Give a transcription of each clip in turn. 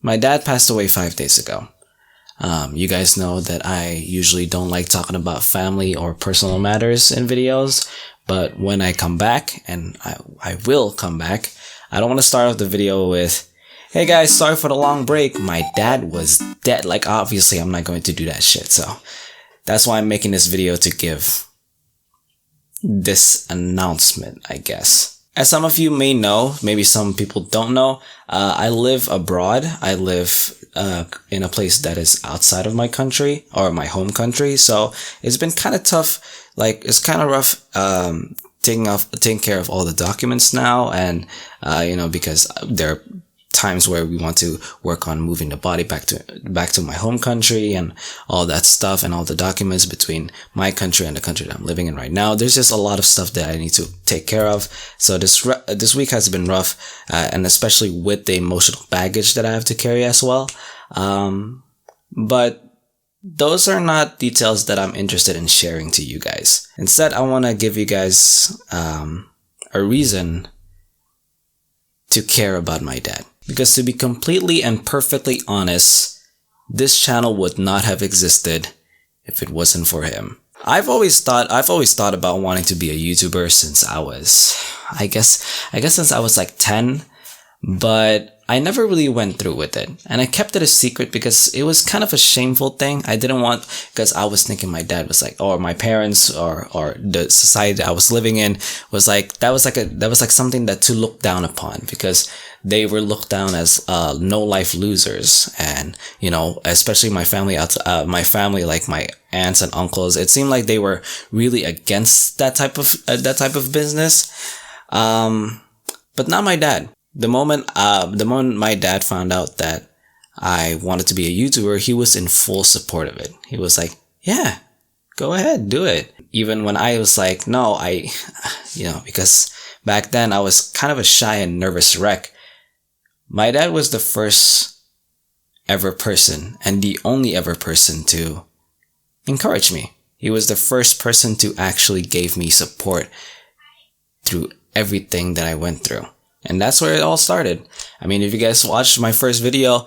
My dad passed away 5 days ago. You guys know that I usually don't like talking about family or personal matters in videos, but when I come back, and I will come back, I don't want to start off the video with, hey guys, sorry for the long break, my dad was dead. Like, obviously I'm not going to do that shit, so that's why I'm making this video, to give this announcement, I guess. As some of you may know, maybe some people don't know, I live abroad. I live in a place that is outside of my country, or my home country. So it's been kind of tough. Like, it's kind of rough taking care of all the documents now, and because there are times where we want to work on moving the body back to my home country and all that stuff, and all the documents between my country and the country that I'm living in right now. There's just a lot of stuff that I need to take care of. So this week has been rough, and especially with the emotional baggage that I have to carry as well. But those are not details that I'm interested in sharing to you guys. Instead, I want to give you guys a reason to care about my dad. Because to be completely and perfectly honest, this channel would not have existed if it wasn't for him. I've always thought about wanting to be a YouTuber since I guess since I was like 10, but I never really went through with it. And I kept it a secret because it was kind of a shameful thing. I didn't want, because I was thinking my dad was like, or my parents, or the society I was living in was like, that was like something that to look down upon, because they were looked down as no life losers. And especially my family, like my aunts and uncles, it seemed like they were really against that type of business. But not my dad. The moment my dad found out that I wanted to be a YouTuber, he was in full support of it. He was like, yeah, go ahead, do it. Even when I was like, no, because back then I was kind of a shy and nervous wreck. My dad was the first ever person, and the only ever person, to encourage me. He was the first person to actually give me support through everything that I went through. And that's where it all started. I mean, if you guys watched my first video,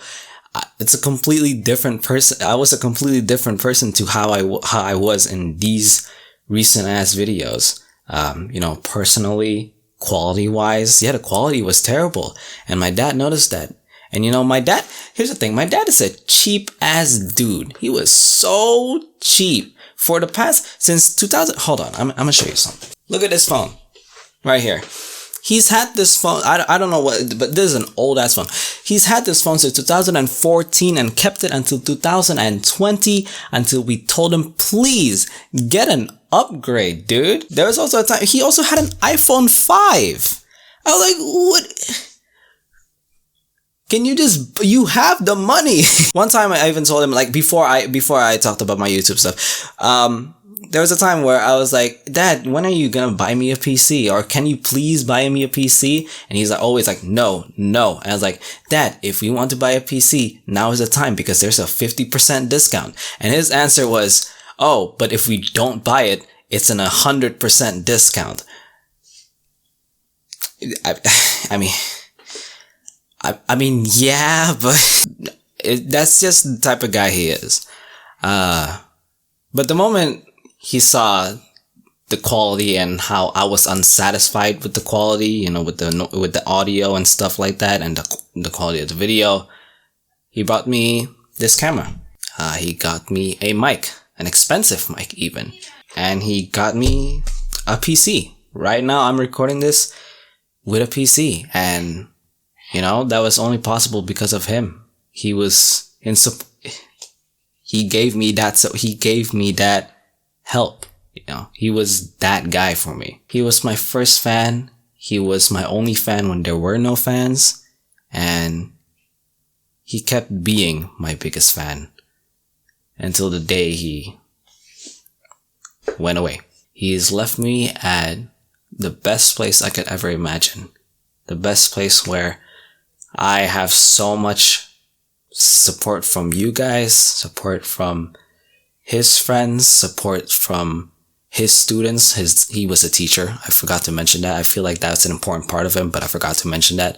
it's a completely different person. I was a completely different person to how I was in these recent ass videos. Personally, quality wise, the quality was terrible. And my dad noticed that. And my dad, here's the thing, my dad is a cheap ass dude. He was so cheap for the past, since 2000, hold on, I'm gonna show you something. Look at this phone right here. He's had this phone, I don't know what, but this is an old ass phone. He's had this phone since 2014 and kept it until 2020, until we told him, please get an upgrade, dude. There was also a time, he also had an iPhone 5. I was like, what? Can you have the money. One time I even told him, like, before I talked about my YouTube stuff, there was a time where I was like, Dad, when are you gonna buy me a PC? Or can you please buy me a PC? And he's always like, no. And I was like, Dad, if we want to buy a PC, now is the time, because there's a 50% discount. And his answer was, oh, but if we don't buy it, it's an 100% discount. I mean, yeah, but that's just the type of guy he is. But the moment he saw the quality and how I was unsatisfied with the quality, with the audio and stuff like that, and the quality of the video, he brought me this camera. He got me a mic, an expensive mic even, and he got me a PC. Right now I'm recording this with a PC, and that was only possible because of him. He was he gave me that help. He was that guy for me. He was my first fan. He was my only fan when there were no fans. And he kept being my biggest fan until the day he went away. He's left me at the best place I could ever imagine. The best place where I have so much support from you guys, support from his friends, support from his students. He was a teacher. I forgot to mention that. I feel like that's an important part of him, but I forgot to mention that.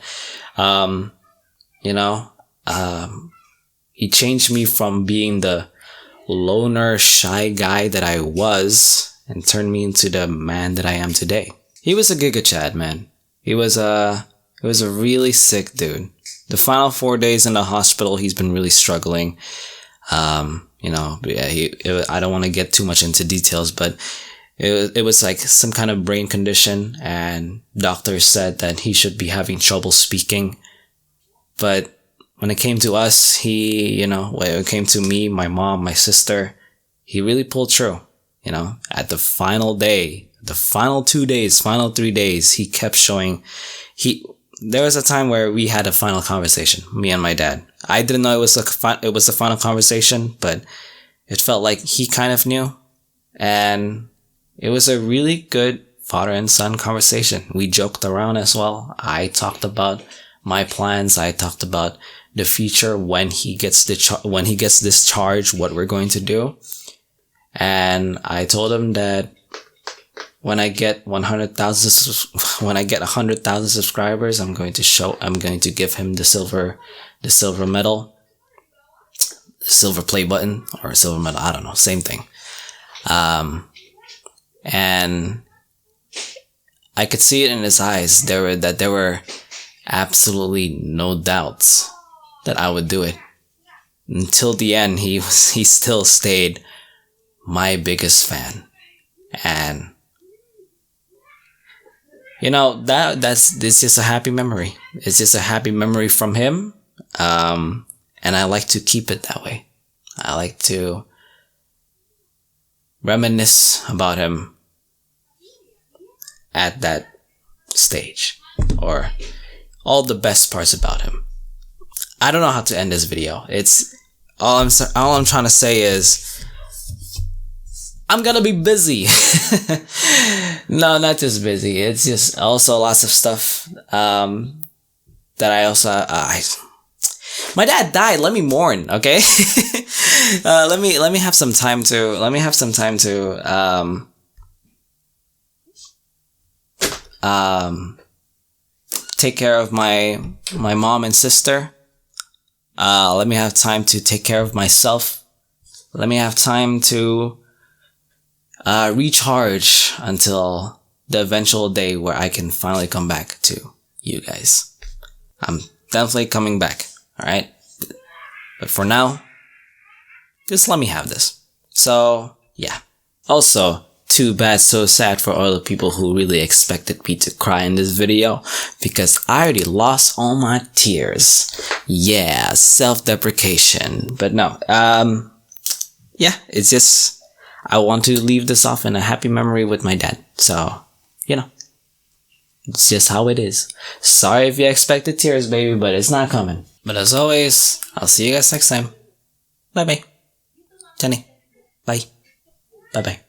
He changed me from being the loner, shy guy that I was and turned me into the man that I am today. He was a Giga Chad, man. He was a really sick dude. The final 4 days in the hospital, he's been really struggling. I don't want to get too much into details, but it was like some kind of brain condition, and doctors said that he should be having trouble speaking. But when it came to us, when it came to me, my mom, my sister, he really pulled through. At the final day, the final 2 days, final 3 days, he kept showing. There was a time where we had a final conversation, me and my dad. I didn't know it was a final conversation, but it felt like he kind of knew. And it was a really good father and son conversation. We joked around as well. I talked about my plans. I talked about the future when he gets discharged, what we're going to do. And I told him that when I get 100,000 subscribers, I'm going to give him the silver medal, the silver play button, or silver medal. I don't know, same thing. And I could see it in his eyes. There were absolutely no doubts that I would do it. Until the end, he still stayed my biggest fan. And it's just a happy memory. It's just a happy memory from him. And I like to keep it that way. I like to reminisce about him at that stage, or all the best parts about him. I don't know how to end this video. It's all I'm trying to say is I'm gonna be busy. No, not just busy. It's just also lots of stuff that I also my dad died. Let me mourn, okay? Let me have some time to take care of my mom and sister. Let me have time to take care of myself. Let me have time to recharge until the eventual day where I can finally come back to you guys. I'm definitely coming back, alright? But for now, just let me have this. So, yeah. Also, too bad, so sad for all the people who really expected me to cry in this video, because I already lost all my tears. Yeah, self-deprecation. But no, yeah, it's just, I want to leave this off in a happy memory with my dad. So, it's just how it is. Sorry if you expected tears, baby, but it's not coming. But as always, I'll see you guys next time. Bye-bye. Jenny. Bye. Bye-bye.